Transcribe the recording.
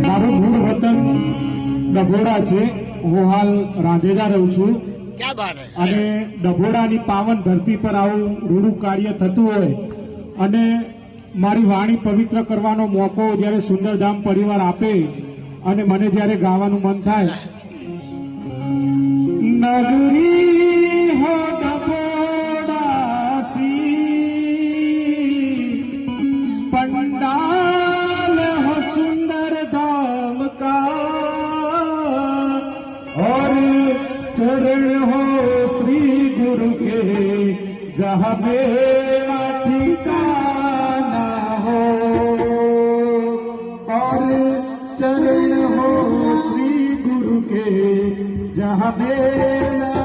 મારું મૂળ વતન ડભોડા છે. હું હાલ રાંધેજા રહું છું. ક્યાં બાત હે. અને ડભોડાની પાવન ધરતી પર આવું રૂડું કાર્ય થતું હોય અને મારી વાણી પવિત્ર કરવાનો મોકો જ્યારે સુંદરધામ પરિવાર આપે અને મને જ્યારે ગાવાનું મન થાય. નગરી હો ડભોડાસી, पंडाल हो सुंदर धाम का, और चरण हो श्री गुरु के जहाँ मेरा ठिकाना हो, और चरण हो श्री गुरु के जहाँ मेरा